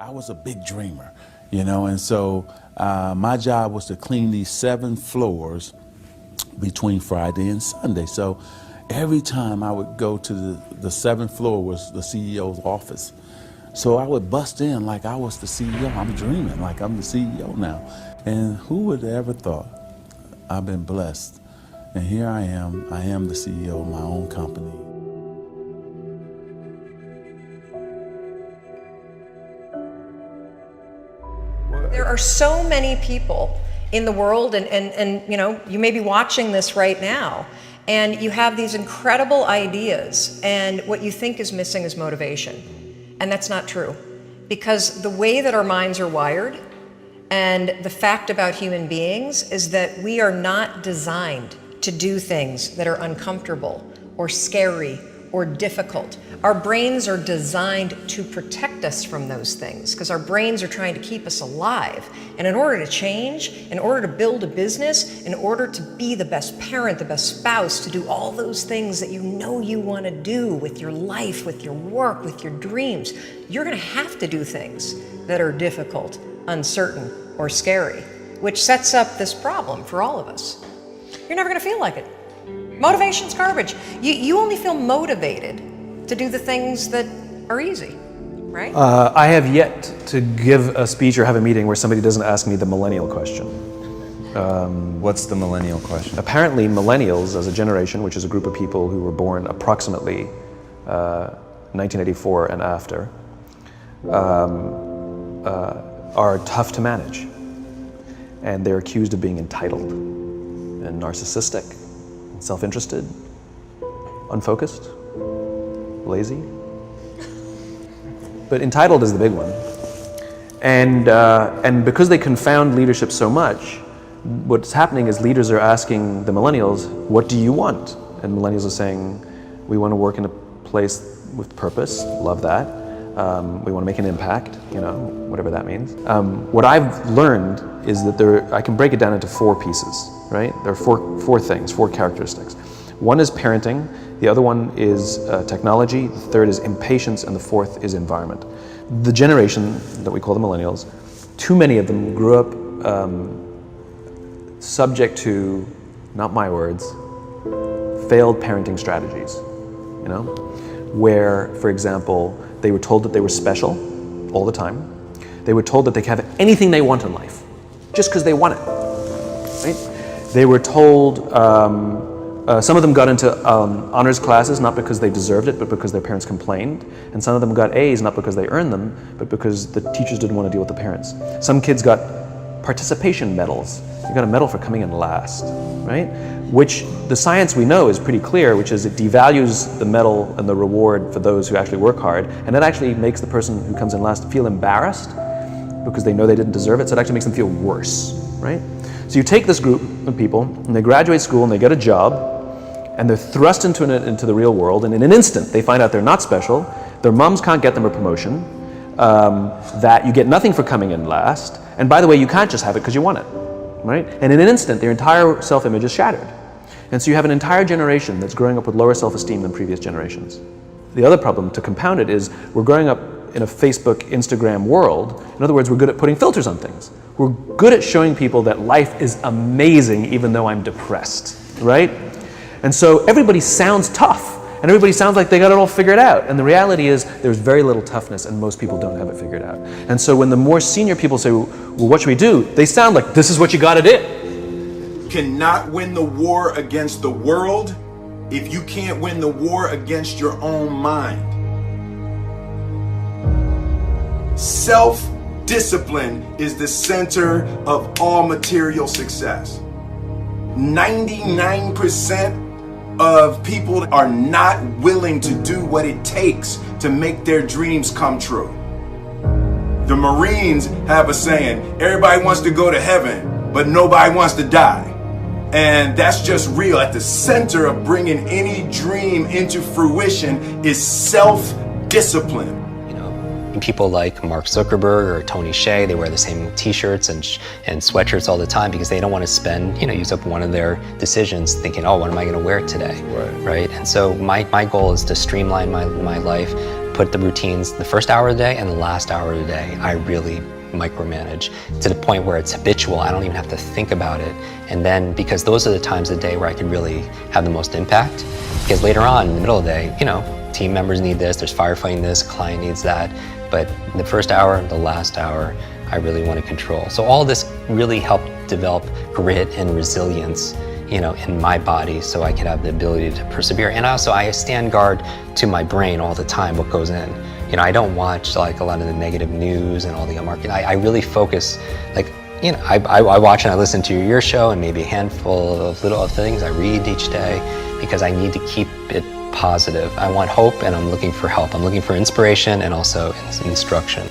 I was a big dreamer, you know, and so my job was to clean these 7 floors between Friday and Sunday. So every time I would go to the 7th floor was the CEO's office. So I would bust in like I was the CEO. I'm dreaming like I'm the CEO now. And who would have ever thought? I've been blessed. And here I am the CEO of my own company. There are so many people in the world, and you know, you may be watching this right now, and you have these incredible ideas, and what you think is missing is motivation. And that's not true. Because the way that our minds are wired, and the fact about human beings is that we are not designed to do things that are uncomfortable or scary or difficult. Our brains are designed to protect us from those things because our brains are trying to keep us alive. And in order to change, in order to build a business, in order to be the best parent, the best spouse, to do all those things that you know you want to do with your life, with your work, with your dreams, you're going to have to do things that are difficult, uncertain, or scary, which sets up this problem for all of us. You're never going to feel like it. Motivation's garbage. You only feel motivated to do the things that are easy, right? I have yet to give a speech or have a meeting where somebody doesn't ask me the millennial question. What's the millennial question? Apparently millennials as a generation, which is a group of people who were born approximately 1984 and after, are tough to manage. And they're accused of being entitled and narcissistic, self-interested, unfocused, lazy. But entitled is the big one. And because they confound leadership so much, what's happening is leaders are asking the millennials, what do you want? And millennials are saying, we want to work in a place with purpose, love that. We want to make an impact, you know, whatever that means. What I've learned is that I can break it down into 4 pieces, right? There are four things, 4 characteristics. One is parenting, the other one is technology, the third is impatience, and the fourth is environment. The generation that we call the millennials, too many of them grew up subject to, not my words, failed parenting strategies, you know? Where, for example, they were told that they were special all the time. They were told that they could have anything they want in life, just because they want it, right? They were told, some of them got into honors classes, not because they deserved it, but because their parents complained. And some of them got A's, not because they earned them, but because the teachers didn't want to deal with the parents. Some kids got participation medals. You got a medal for coming in last, right? Which the science we know is pretty clear, which is it devalues the medal and the reward for those who actually work hard. And it actually makes the person who comes in last feel embarrassed because they know they didn't deserve it. So it actually makes them feel worse, right? So you take this group of people and they graduate school and they get a job and they're thrust into the real world, and in an instant they find out they're not special, their moms can't get them a promotion, that you get nothing for coming in last, and by the way, you can't just have it because you want it, right? And in an instant, their entire self-image is shattered. And so you have an entire generation that's growing up with lower self-esteem than previous generations. The other problem, to compound it, is we're growing up in a Facebook, Instagram world. In other words, we're good at putting filters on things. We're good at showing people that life is amazing even though I'm depressed, right? And so everybody sounds tough, and everybody sounds like they got it all figured out. And the reality is there's very little toughness, and most people don't have it figured out. And so when the more senior people say, well, what should we do? They sound like, this is what you gotta do. Cannot win the war against the world if you can't win the war against your own mind. Self-discipline is the center of all material success. 99% of people are not willing to do what it takes to make their dreams come true. The Marines have a saying, everybody wants to go to heaven, but nobody wants to die. And that's just real. At the center of bringing any dream into fruition is self-discipline. People like Mark Zuckerberg or Tony Hsieh, they wear the same t-shirts and sweatshirts all the time because they don't want to spend, use up one of their decisions thinking, oh, what am I going to wear today? Right? And so my goal is to streamline my life, put the routines the first hour of the day and the last hour of the day. I really micromanage to the point where it's habitual. I don't even have to think about it. And then, because those are the times of the day where I can really have the most impact, because later on in the middle of the day, you know, team members need this, there's firefighting this, client needs that, but the first hour, the last hour, I really want to control. So all this really helped develop grit and resilience, you know, in my body, so I could have the ability to persevere. And also I stand guard to my brain all the time, what goes in. You know, I don't watch like a lot of the negative news and all the marketing. I really focus, like, you know, I watch and I listen to your show and maybe a handful of little things I read each day, because I need to keep it positive. I want hope and I'm looking for help. I'm looking for inspiration and also instruction.